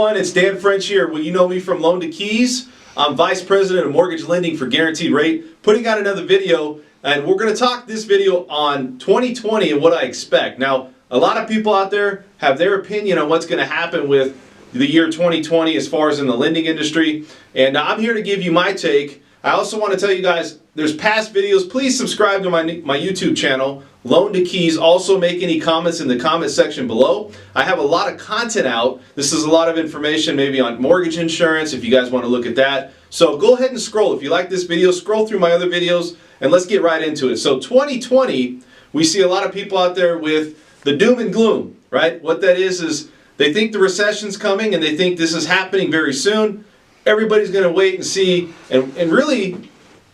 everyone, it's Dan French here. Well, you know me from Loan to Keys. I'm Vice President of Mortgage Lending for Guaranteed Rate, putting out another video, and we're going to talk this video on 2020 and what I expect. Now, a lot of people out there have their opinion on what's going to happen with the year 2020 as far as in the lending industry, and I'm here to give you my take. I also want to tell you guys, there's past videos. Please subscribe to my YouTube channel, Loan to Keys. Also make any comments in the comment section below. I have a lot of content out. This is a lot of information maybe on mortgage insurance if you guys want to look at that. So go ahead and scroll. If you like this video, scroll through my other videos and let's get right into it. So 2020, we see a lot of people out there with the doom and gloom, right? What that is they think the recession's coming and they think this is happening very soon. Everybody's going to wait and see and really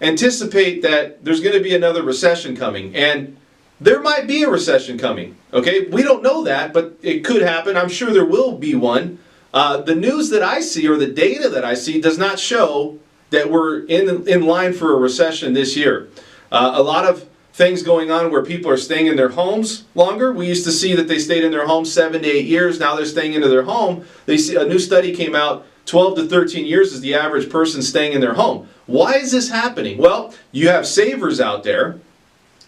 anticipate that there's going to be another recession coming. And there might be a recession coming, okay? We don't know that, but it could happen. I'm sure there will be one. The news that I see or the data that I see does not show that we're in line for a recession this year. A lot of things going on where people are staying in their homes longer. We used to see that they stayed in their homes 7 to 8 years. Now they're staying into their home. They see a new study came out, 12 to 13 years is the average person staying in their home. Why is this happening? Well, you have savers out there,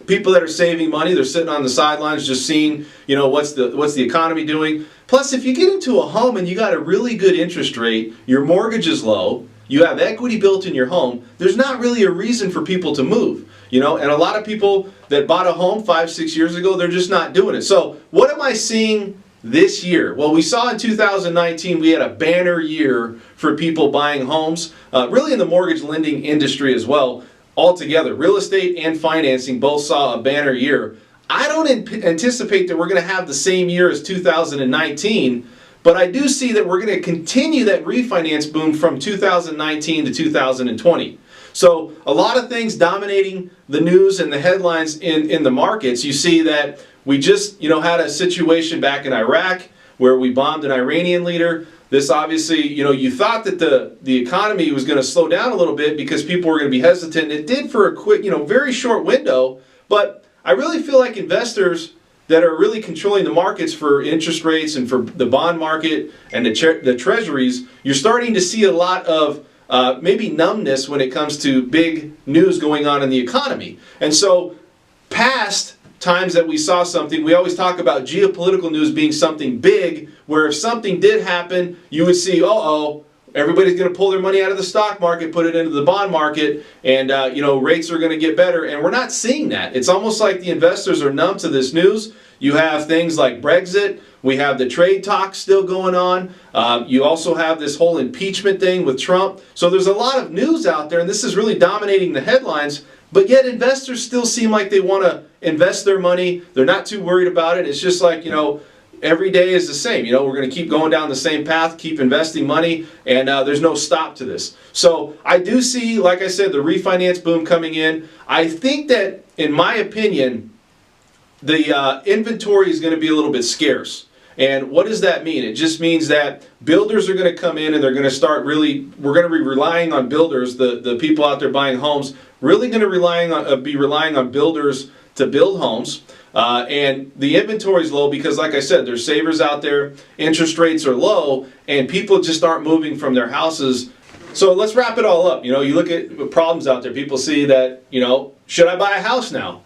people that are saving money. They're sitting on the sidelines just seeing, what's the economy doing. Plus, if you get into a home and you got a really good interest rate, your mortgage is low, you have equity built in your home, there's not really a reason for people to move. And a lot of people that bought a home 5-6 years ago, they're just not doing it. So what am I seeing this year? Well, we saw in 2019 we had a banner year for people buying homes, really in the mortgage lending industry as well. Altogether, real estate and financing both saw a banner year. I don't anticipate that we're going to have the same year as 2019, but I do see that we're going to continue that refinance boom from 2019 to 2020. So a lot of things dominating the news and the headlines in the markets. You see that we just had a situation back in Iraq where we bombed an Iranian leader. This obviously, you thought that the economy was going to slow down a little bit because people were going to be hesitant. It did for a quick, very short window. But I really feel like investors that are really controlling the markets for interest rates and for the bond market and the treasuries, you're starting to see a lot of maybe numbness when it comes to big news going on in the economy. And so past times that we saw something, we always talk about geopolitical news being something big, where if something did happen, you would see, everybody's going to pull their money out of the stock market, put it into the bond market, and rates are going to get better. And we're not seeing that. It's almost like the investors are numb to this news. You have things like Brexit. We have the trade talks still going on. You also have this whole impeachment thing with Trump. So there's a lot of news out there, and this is really dominating the headlines. But yet investors still seem like they want to invest their money. They're not too worried about it. It's just like, every day is the same. We're going to keep going down the same path, keep investing money, and there's no stop to this. So I do see, like I said, the refinance boom coming in. I think that, in my opinion, the inventory is going to be a little bit scarce. And what does that mean? It just means that builders are going to come in and they're going to start we're going to be relying on builders, the people out there buying homes, really going to be relying on builders to build homes. And the inventory is low because, like I said, there's savers out there, interest rates are low, and people just aren't moving from their houses. So let's wrap it all up. You look at problems out there. People see that, should I buy a house now?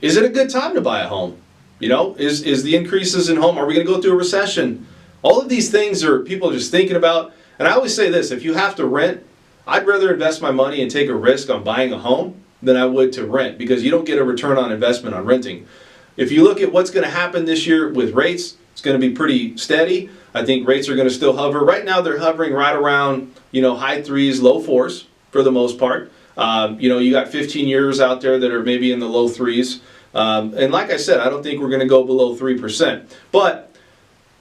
Is it a good time to buy a home? Is the increases in home, are we going to go through a recession? All of these things are people are just thinking about. And I always say this, if you have to rent, I'd rather invest my money and take a risk on buying a home than I would to rent, because you don't get a return on investment on renting. If you look at what's going to happen this year with rates, it's going to be pretty steady. I think rates are going to still hover. Right now they're hovering right around, high 3s, low 4s for the most part. You got 15 years out there that are maybe in the low 3s. And like I said, I don't think we're going to go below 3%. But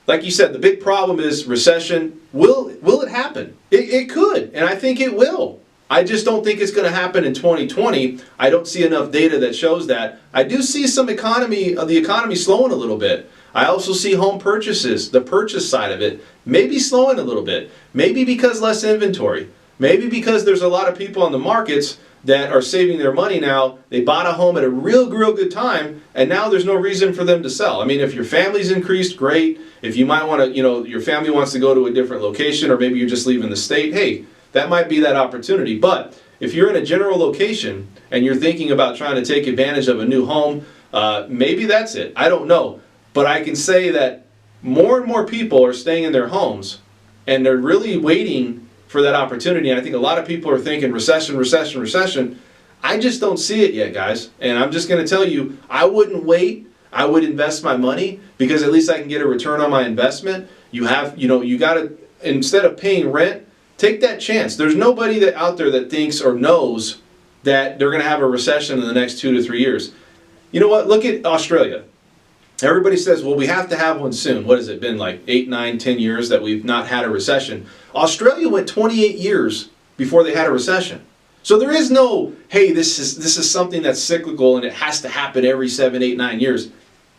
like you said, the big problem is recession. Will it happen? It could, and I think it will. I just don't think it's going to happen in 2020. I don't see enough data that shows that. I do see the economy slowing a little bit. I also see home purchases, the purchase side of it, maybe slowing a little bit. Maybe because less inventory. Maybe because there's a lot of people on the markets that are saving their money now. They bought a home at a real good time, and now there's no reason for them to sell. I mean, if your family's increased, great. If you might want to, your family wants to go to a different location, or maybe you're just leaving the state, hey, that might be that opportunity. But if you're in a general location and you're thinking about trying to take advantage of a new home, maybe that's it. I don't know. But I can say that more and more people are staying in their homes, and they're really waiting for that opportunity. And I think a lot of people are thinking recession, recession, recession. I just don't see it yet, guys. And I'm just going to tell you, I wouldn't wait. I would invest my money, because at least I can get a return on my investment. You got to, instead of paying rent, take that chance. There's nobody out there that thinks or knows that they're going to have a recession in the next 2 to 3 years. You know what? Look at Australia. Everybody says, well, we have to have one soon. What has it been, like 8, 9, 10 years that we've not had a recession? Australia went 28 years before they had a recession. So there is no, hey, this is something that's cyclical and it has to happen every 7, 8, 9 years.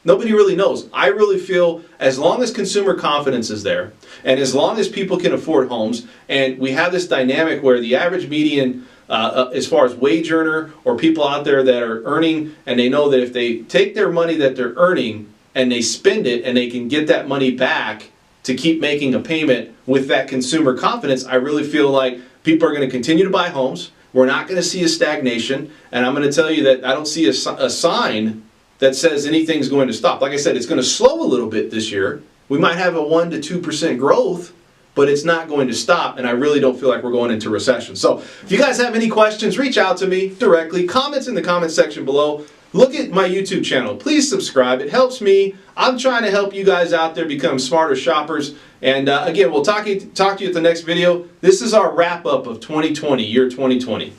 Nobody really knows. I really feel as long as consumer confidence is there, and as long as people can afford homes, and we have this dynamic where the average median, as far as wage earner or people out there that are earning, and they know that if they take their money that they're earning and they spend it and they can get that money back to keep making a payment with that consumer confidence, I really feel like people are going to continue to buy homes. We're not going to see a stagnation, and I'm going to tell you that I don't see a sign that says anything's going to stop. Like I said, it's going to slow a little bit this year. We might have a 1 to 2% growth, but it's not going to stop, and I really don't feel like we're going into recession. So if you guys have any questions, reach out to me directly. Comments in the comment section below. Look at my YouTube channel. Please subscribe. It helps me. I'm trying to help you guys out there become smarter shoppers. And again, we'll talk to you at the next video. This is our wrap-up of 2020, year 2020.